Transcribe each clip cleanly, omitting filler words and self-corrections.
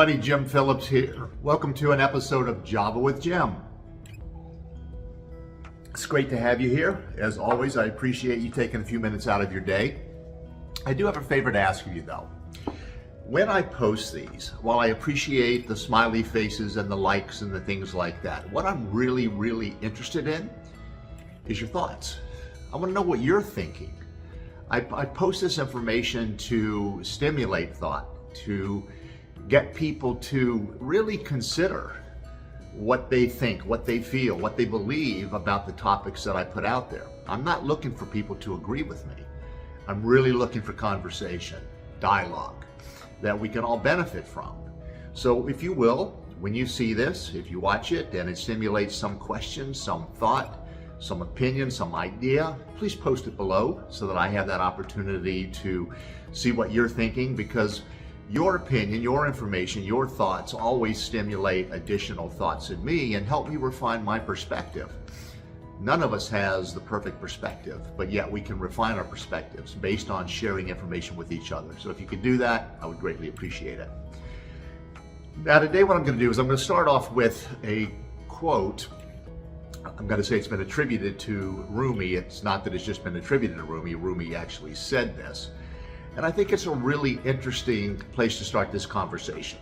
everybody, Jim Phillips here. Welcome to an episode of Java with Jim. It's great to have you here. As always, I appreciate you taking a few minutes out of your day. I do have a favor to ask of you though. When I post these, while I appreciate the smiley faces and the likes and the things like that, what I'm really interested in is your thoughts. I want to know what you're thinking. I post this information to stimulate thought, to get people to really consider what they think, what they feel, what they believe about the topics that I put out there. I'm not looking for people to agree with me. I'm really looking for conversation, dialogue that we can all benefit from. So if you will, when you see this, if you watch it and it stimulates some question, some thought, some opinion, some idea, please post it below so that I have that opportunity to see what you're thinking, because your opinion, your information, your thoughts always stimulate additional thoughts in me and help me refine my perspective. None of us has the perfect perspective, but yet we can refine our perspectives based on sharing information with each other. So if you could do that, I would greatly appreciate it. Now today what I'm going to do is I'm going to start off with a quote. I'm going to say it's been attributed to Rumi. It's not that it's just been attributed to Rumi. Rumi actually said this. And I think it's a really interesting place to start this conversation.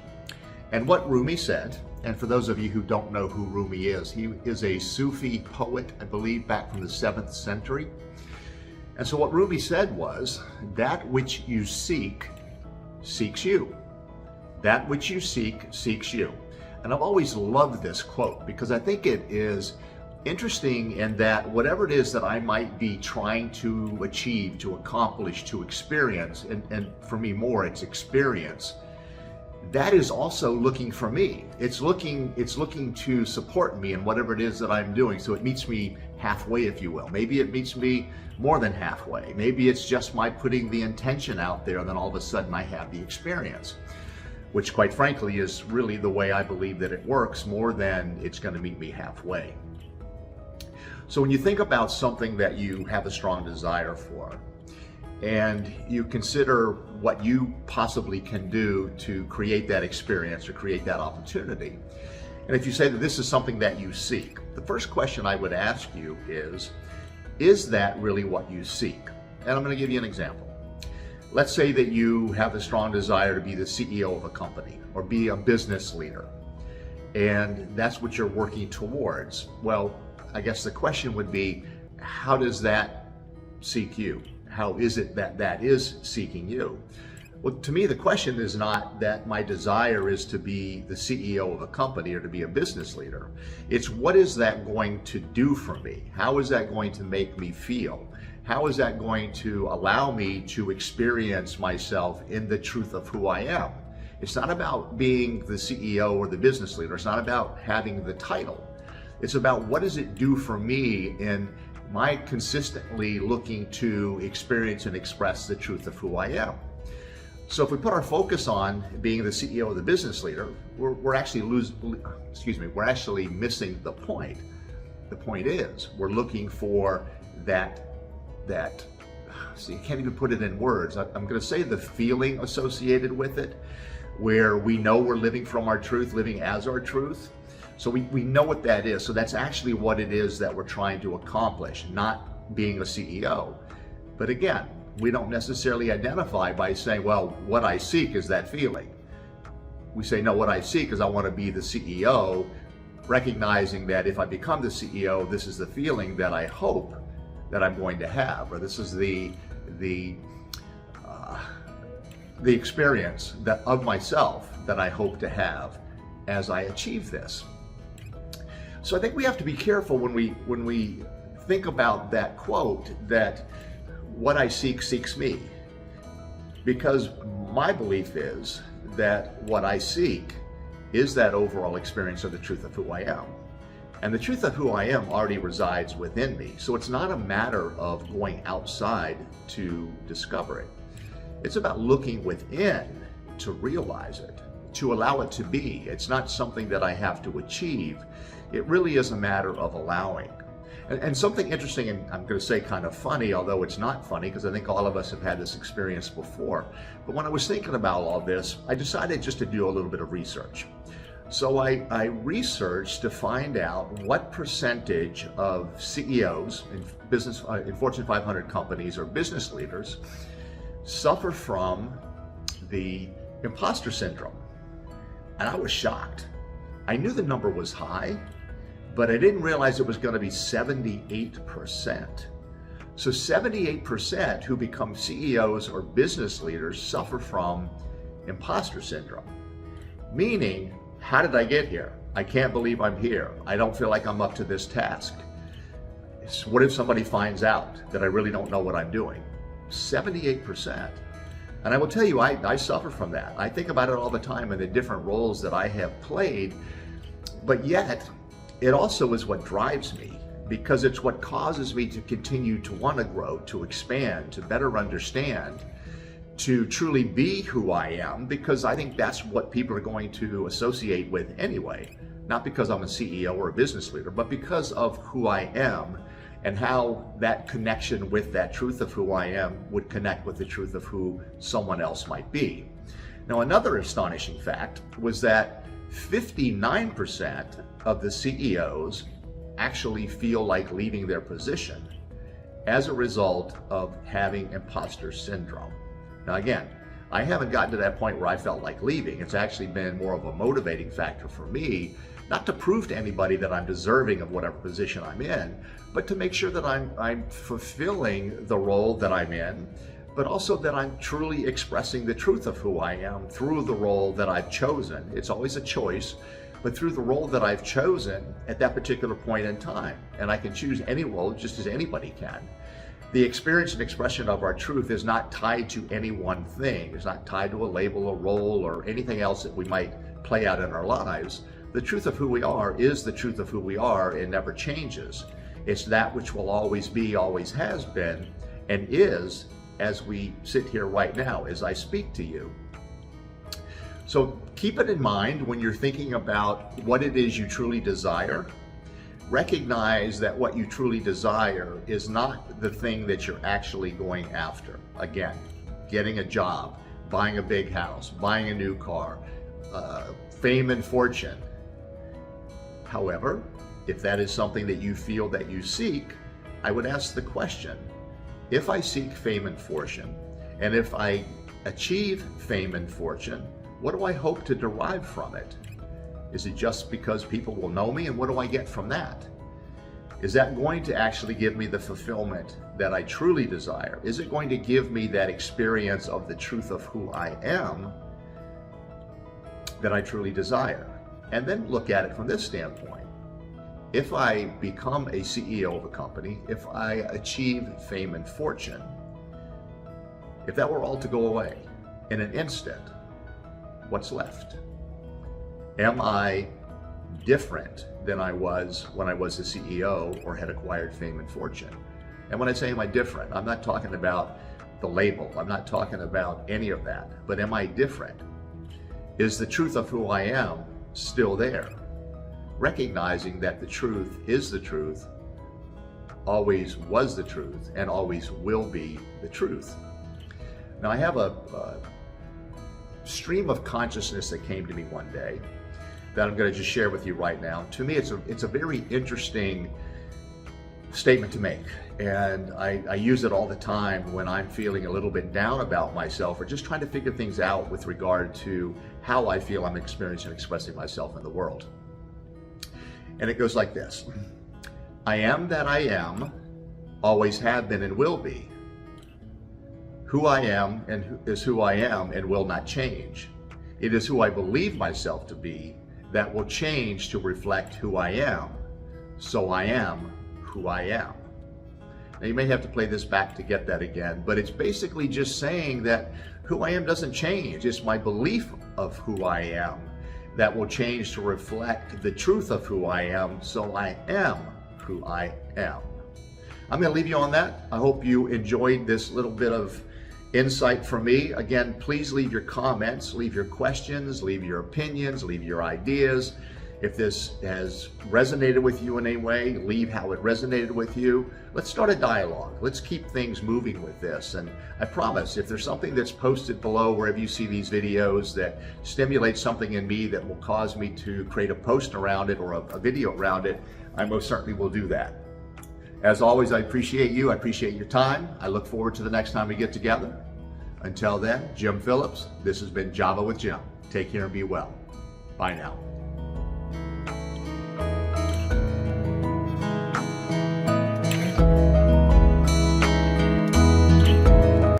And what Rumi said, and for those of you who don't know who Rumi is, he is a Sufi poet, I believe, back from the 7th century. And so what Rumi said was, that which you seek, seeks you. That which you seek, seeks you. And I've always loved this quote because I think it is interesting in that whatever it is that I might be trying to achieve, to accomplish, to experience, and for me more, it's experience, that is also looking for me. It's looking to support me in whatever it is that I'm doing. So it meets me halfway, if you will. Maybe it meets me more than halfway. Maybe it's just my putting the intention out there and then all of a sudden I have the experience, which quite frankly is really the way I believe that it works, more than it's going to meet me halfway. So when you think about something that you have a strong desire for, and you consider what you possibly can do to create that experience or create that opportunity, and if you say that this is something that you seek, the first question I would ask you is that really what you seek? And I'm going to give you an example. Let's say that you have a strong desire to be the CEO of a company or be a business leader, and that's what you're working towards. Well, I guess the question would be, how does that seek you? How is it that that is seeking you? Well, to me, the question is not that my desire is to be the CEO of a company or to be a business leader. It's what is that going to do for me? How is that going to make me feel? How is that going to allow me to experience myself in the truth of who I am? It's not about being the CEO or the business leader. It's not about having the title. It's about what does it do for me in my consistently looking to experience and express the truth of who I am. So if we put our focus on being the CEO or the business leader, we're actually missing the point. The point is, we're looking for that, see, I can't even put it in words. I'm going to say the feeling associated with it, where we know we're living from our truth, living as our truth. So we know what that is. So that's actually what it is that we're trying to accomplish, not being a CEO. But again, we don't necessarily identify by saying, well, what I seek is that feeling. We say, no, what I seek is I want to be the CEO, recognizing that if I become the CEO, this is the feeling that I hope that I'm going to have, or this is the experience of myself that I hope to have as I achieve this. So I think we have to be careful when we think about that quote, that what I seek seeks me, because my belief is that what I seek is that overall experience of the truth of who I am. And the truth of who I am already resides within me. So it's not a matter of going outside to discover it. It's about looking within to realize it, to allow it to be. It's not something that I have to achieve. It really is a matter of allowing. And something interesting, and I'm going to say kind of funny, although it's not funny because I think all of us have had this experience before. But when I was thinking about all this, I decided just to do a little bit of research. So I researched to find out what percentage of CEOs in Fortune 500 companies or business leaders suffer from the imposter syndrome. And I was shocked. I knew the number was high, but I didn't realize it was going to be 78%. So 78% who become CEOs or business leaders suffer from imposter syndrome. Meaning, how did I get here? I can't believe I'm here. I don't feel like I'm up to this task. What if somebody finds out that I really don't know what I'm doing? 78%. And I will tell you, I suffer from that. I think about it all the time in the different roles that I have played, but yet it also is what drives me, because it's what causes me to continue to want to grow, to expand, to better understand, to truly be who I am, because I think that's what people are going to associate with anyway. Not because I'm a CEO or a business leader, but because of who I am and how that connection with that truth of who I am would connect with the truth of who someone else might be. Now, another astonishing fact was that 59% of the CEOs actually feel like leaving their position as a result of having imposter syndrome. Now again, I haven't gotten to that point where I felt like leaving. It's actually been more of a motivating factor for me, not to prove to anybody that I'm deserving of whatever position I'm in, but to make sure that I'm fulfilling the role that I'm in, but also that I'm truly expressing the truth of who I am through the role that I've chosen. It's always a choice, but through the role that I've chosen at that particular point in time. And I can choose any role just as anybody can. The experience and expression of our truth is not tied to any one thing. It's not tied to a label, a role, or anything else that we might play out in our lives. The truth of who we are is the truth of who we are. It never changes. It's that which will always be, always has been, and is as we sit here right now, as I speak to you. So keep it in mind when you're thinking about what it is you truly desire. Recognize that what you truly desire is not the thing that you're actually going after. Again, getting a job, buying a big house, buying a new car, fame and fortune. However, if that is something that you feel that you seek, I would ask the question, if I seek fame and fortune, and if I achieve fame and fortune, what do I hope to derive from it? Is it just because people will know me, and what do I get from that? Is that going to actually give me the fulfillment that I truly desire? Is it going to give me that experience of the truth of who I am that I truly desire? And then look at it from this standpoint. If I become a CEO of a company, if I achieve fame and fortune, if that were all to go away in an instant, what's left? Am I different than I was when I was a CEO or had acquired fame and fortune? And when I say am I different, I'm not talking about the label. I'm not talking about any of that. But am I different? Is the truth of who I am still there? Recognizing that the truth is the truth, always was the truth, and always will be the truth. Now I have a stream of consciousness that came to me one day that I'm going to just share with you right now. To me, it's a very interesting statement to make, and I use it all the time when I'm feeling a little bit down about myself or just trying to figure things out with regard to how I feel I'm experiencing and expressing myself in the world. And it goes like this: I am that I am, always have been and will be. Who I am is who I am and will not change. It is who I believe myself to be that will change to reflect who I am. So I am who I am. Now you may have to play this back to get that again, but it's basically just saying that who I am doesn't change. It's my belief of who I am that will change to reflect the truth of who I am. So I am who I am. I'm going to leave you on that. I hope you enjoyed this little bit of insight from me. Again, please leave your comments, leave your questions, leave your opinions, leave your ideas. If this has resonated with you in any way, leave how it resonated with you. Let's start a dialogue. Let's keep things moving with this. And I promise, if there's something that's posted below wherever you see these videos that stimulates something in me that will cause me to create a post around it or a video around it, I most certainly will do that. As always, I appreciate you. I appreciate your time. I look forward to the next time we get together. Until then, Jim Phillips, this has been Java with Jim. Take care and be well. Bye now.